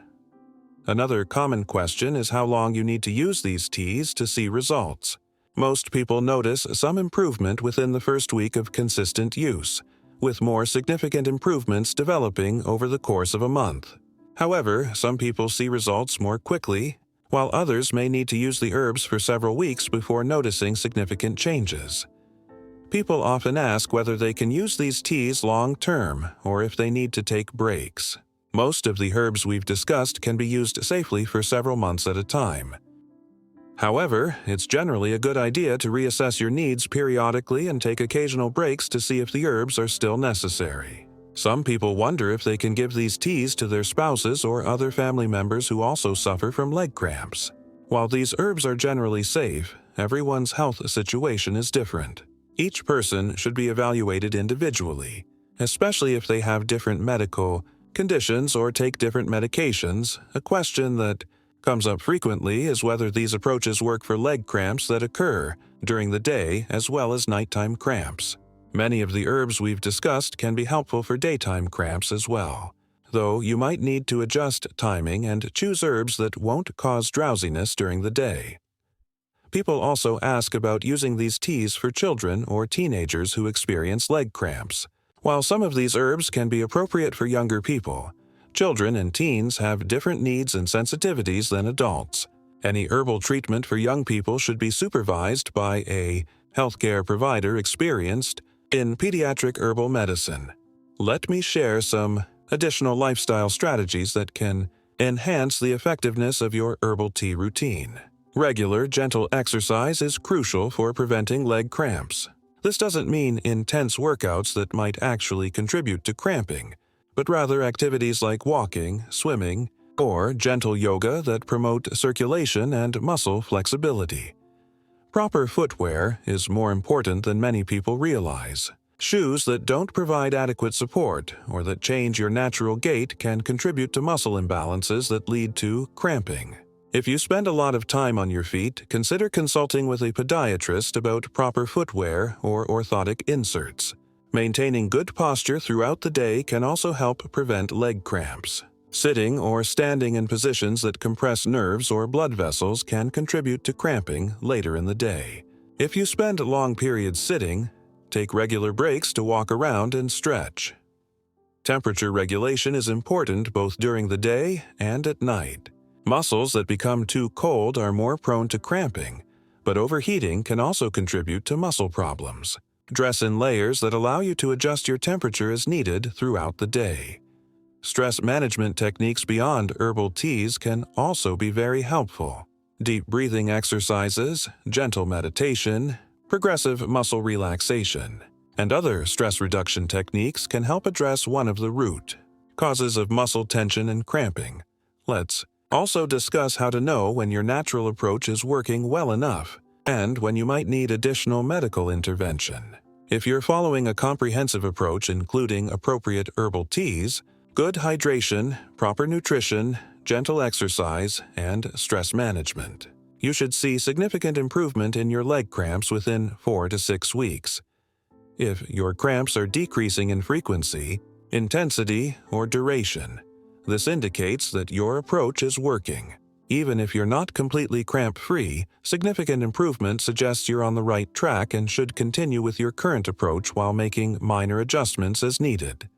Another common question is how long you need to use these teas to see results. Most people notice some improvement within the first week of consistent use, with more significant improvements developing over the course of a month. However, some people see results more quickly, while others may need to use the herbs for several weeks before noticing significant changes. People often ask whether they can use these teas long-term or if they need to take breaks. Most of the herbs we've discussed can be used safely for several months at a time. However, it's generally a good idea to reassess your needs periodically and take occasional breaks to see if the herbs are still necessary. Some people wonder if they can give these teas to their spouses or other family members who also suffer from leg cramps. While these herbs are generally safe, everyone's health situation is different. Each person should be evaluated individually, especially if they have different medical conditions or take different medications. A question that comes up frequently is whether these approaches work for leg cramps that occur during the day as well as nighttime cramps. Many of the herbs we've discussed can be helpful for daytime cramps as well, though you might need to adjust timing and choose herbs that won't cause drowsiness during the day. People also ask about using these teas for children or teenagers who experience leg cramps. While some of these herbs can be appropriate for younger people, children and teens have different needs and sensitivities than adults. Any herbal treatment for young people should be supervised by a healthcare provider experienced in pediatric herbal medicine. Let me share some additional lifestyle strategies that can enhance the effectiveness of your herbal tea routine. Regular, gentle exercise is crucial for preventing leg cramps. This doesn't mean intense workouts that might actually contribute to cramping, but rather activities like walking, swimming, or gentle yoga that promote circulation and muscle flexibility. Proper footwear is more important than many people realize. Shoes that don't provide adequate support or that change your natural gait can contribute to muscle imbalances that lead to cramping. If you spend a lot of time on your feet, consider consulting with a podiatrist about proper footwear or orthotic inserts. Maintaining good posture throughout the day can also help prevent leg cramps. Sitting or standing in positions that compress nerves or blood vessels can contribute to cramping later in the day. If you spend long periods sitting, take regular breaks to walk around and stretch. Temperature regulation is important both during the day and at night. Muscles that become too cold are more prone to cramping, but overheating can also contribute to muscle problems. Dress in layers that allow you to adjust your temperature as needed throughout the day. Stress management techniques beyond herbal teas can also be very helpful. Deep breathing exercises, gentle meditation, progressive muscle relaxation, and other stress reduction techniques can help address one of the root causes of muscle tension and cramping. Let's also discuss how to know when your natural approach is working well enough and when you might need additional medical intervention. If you're following a comprehensive approach including appropriate herbal teas, good hydration, proper nutrition, gentle exercise, and stress management, you should see significant improvement in your leg cramps within 4 to 6 weeks. If your cramps are decreasing in frequency, intensity, or duration, this indicates that your approach is working. Even if you're not completely cramp-free, significant improvement suggests you're on the right track and should continue with your current approach while making minor adjustments as needed.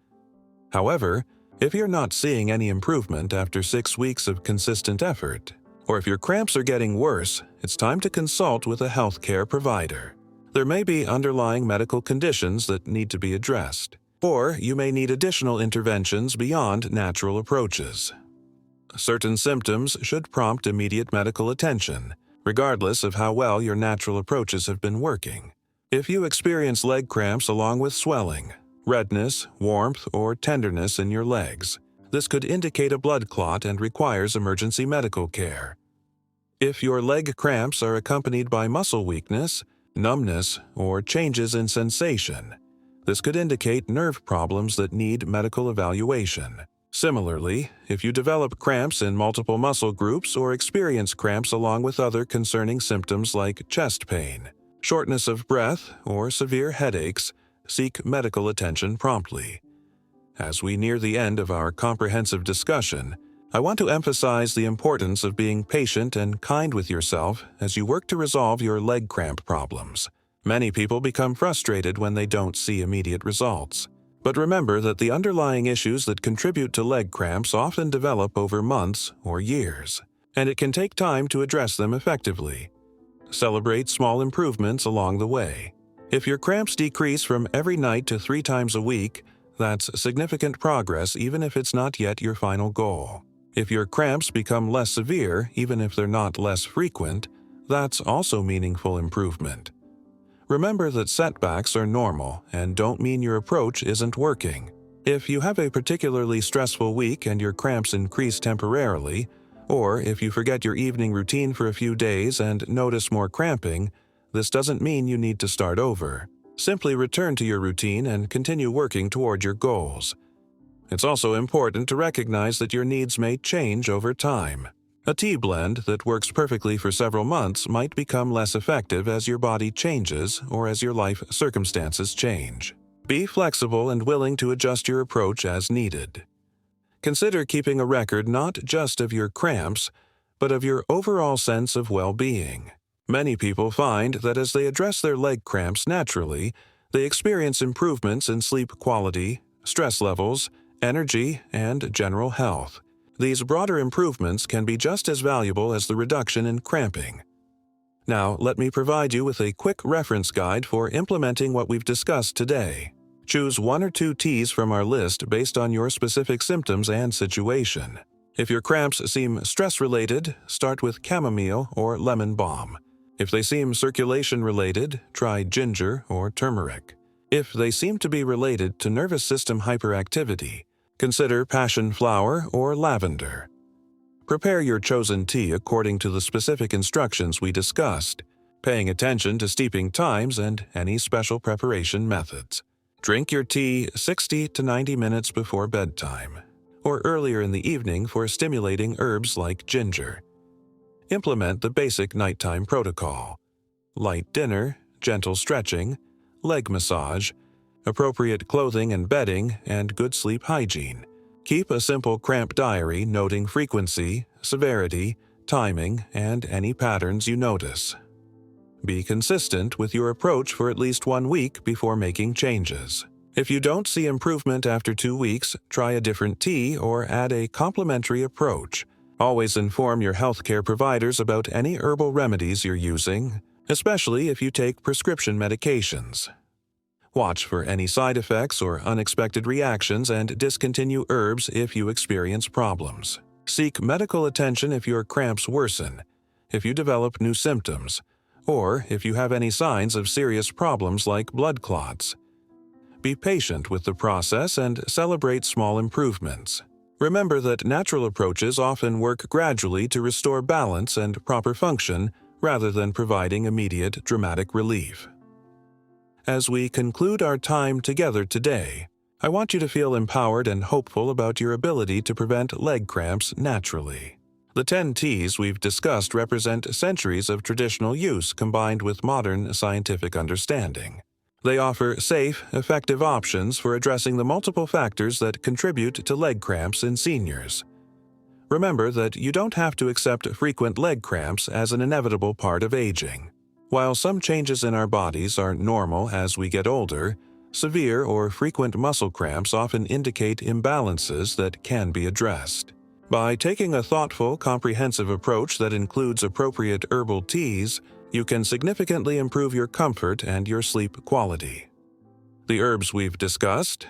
However, if you're not seeing any improvement after 6 weeks of consistent effort, or if your cramps are getting worse, it's time to consult with a healthcare provider. There may be underlying medical conditions that need to be addressed, or you may need additional interventions beyond natural approaches. Certain symptoms should prompt immediate medical attention, regardless of how well your natural approaches have been working. If you experience leg cramps along with swelling, redness, warmth, or tenderness in your legs, this could indicate a blood clot and requires emergency medical care. If your leg cramps are accompanied by muscle weakness, numbness, or changes in sensation, this could indicate nerve problems that need medical evaluation. Similarly, if you develop cramps in multiple muscle groups or experience cramps along with other concerning symptoms like chest pain, shortness of breath, or severe headaches, seek medical attention promptly. As we near the end of our comprehensive discussion, I want to emphasize the importance of being patient and kind with yourself as you work to resolve your leg cramp problems. Many people become frustrated when they don't see immediate results. But remember that the underlying issues that contribute to leg cramps often develop over months or years, and it can take time to address them effectively. Celebrate small improvements along the way. If your cramps decrease from every night to 3 times a week, that's significant progress even if it's not yet your final goal. If your cramps become less severe, even if they're not less frequent, that's also meaningful improvement. Remember that setbacks are normal and don't mean your approach isn't working. If you have a particularly stressful week and your cramps increase temporarily, or if you forget your evening routine for a few days and notice more cramping, this doesn't mean you need to start over. Simply return to your routine and continue working toward your goals. It's also important to recognize that your needs may change over time. A tea blend that works perfectly for several months might become less effective as your body changes or as your life circumstances change. Be flexible and willing to adjust your approach as needed. Consider keeping a record not just of your cramps, but of your overall sense of well-being. Many people find that as they address their leg cramps naturally, they experience improvements in sleep quality, stress levels, energy, and general health. These broader improvements can be just as valuable as the reduction in cramping. Now, let me provide you with a quick reference guide for implementing what we've discussed today. Choose 1 or 2 teas from our list based on your specific symptoms and situation. If your cramps seem stress-related, start with chamomile or lemon balm. If they seem circulation-related, try ginger or turmeric. If they seem to be related to nervous system hyperactivity, consider passion flower or lavender. Prepare your chosen tea according to the specific instructions we discussed, paying attention to steeping times and any special preparation methods. Drink your tea 60 to 90 minutes before bedtime, or earlier in the evening for stimulating herbs like ginger. Implement the basic nighttime protocol: light dinner, gentle stretching, leg massage, appropriate clothing and bedding, and good sleep hygiene. Keep a simple cramp diary noting frequency, severity, timing, and any patterns you notice. Be consistent with your approach for at least 1 week before making changes. If you don't see improvement after 2 weeks, try a different tea or add a complementary approach. Always inform your healthcare providers about any herbal remedies you're using, especially if you take prescription medications. Watch for any side effects or unexpected reactions and discontinue herbs if you experience problems. Seek medical attention if your cramps worsen, if you develop new symptoms, or if you have any signs of serious problems like blood clots. Be patient with the process and celebrate small improvements. Remember that natural approaches often work gradually to restore balance and proper function rather than providing immediate dramatic relief. As we conclude our time together today, I want you to feel empowered and hopeful about your ability to prevent leg cramps naturally. The 10 teas we've discussed represent centuries of traditional use combined with modern scientific understanding. They offer safe, effective options for addressing the multiple factors that contribute to leg cramps in seniors. Remember that you don't have to accept frequent leg cramps as an inevitable part of aging. While some changes in our bodies are normal as we get older, severe or frequent muscle cramps often indicate imbalances that can be addressed. By taking a thoughtful, comprehensive approach that includes appropriate herbal teas, you can significantly improve your comfort and your sleep quality. The herbs we've discussed: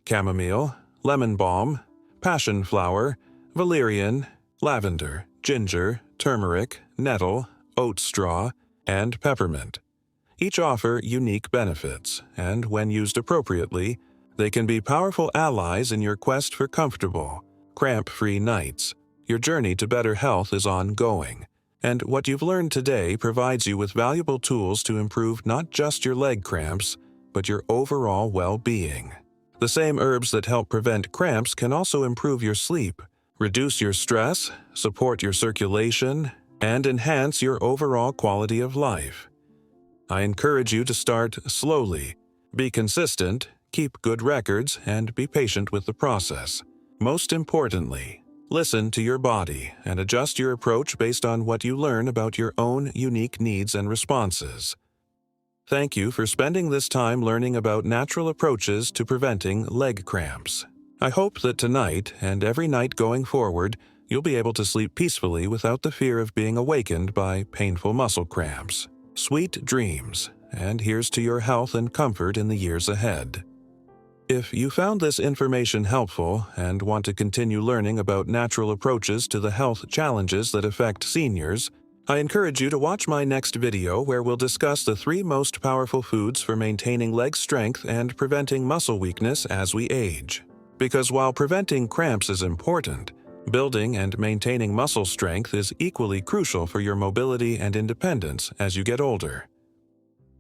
chamomile, lemon balm, passion flower, valerian, lavender, ginger, turmeric, nettle, oat straw, and peppermint. Each offer unique benefits, and when used appropriately, they can be powerful allies in your quest for comfortable, cramp-free nights. Your journey to better health is ongoing, and what you've learned today provides you with valuable tools to improve not just your leg cramps, but your overall well-being. The same herbs that help prevent cramps can also improve your sleep, reduce your stress, support your circulation, and enhance your overall quality of life. I encourage you to start slowly, be consistent, keep good records, and be patient with the process. Most importantly, listen to your body and adjust your approach based on what you learn about your own unique needs and responses. Thank you for spending this time learning about natural approaches to preventing leg cramps. I hope that tonight and every night going forward, you'll be able to sleep peacefully without the fear of being awakened by painful muscle cramps. Sweet dreams, and here's to your health and comfort in the years ahead. If you found this information helpful and want to continue learning about natural approaches to the health challenges that affect seniors, I encourage you to watch my next video where we'll discuss the 3 most powerful foods for maintaining leg strength and preventing muscle weakness as we age. Because while preventing cramps is important, building and maintaining muscle strength is equally crucial for your mobility and independence as you get older.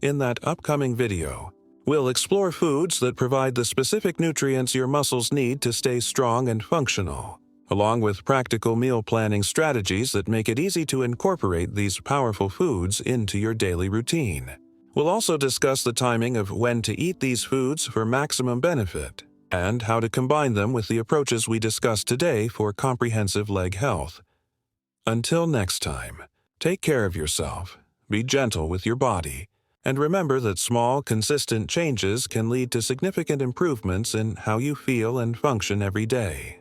In that upcoming video, we'll explore foods that provide the specific nutrients your muscles need to stay strong and functional, along with practical meal planning strategies that make it easy to incorporate these powerful foods into your daily routine. We'll also discuss the timing of when to eat these foods for maximum benefit, and how to combine them with the approaches we discussed today for comprehensive leg health. Until next time, take care of yourself, be gentle with your body, and remember that small, consistent changes can lead to significant improvements in how you feel and function every day.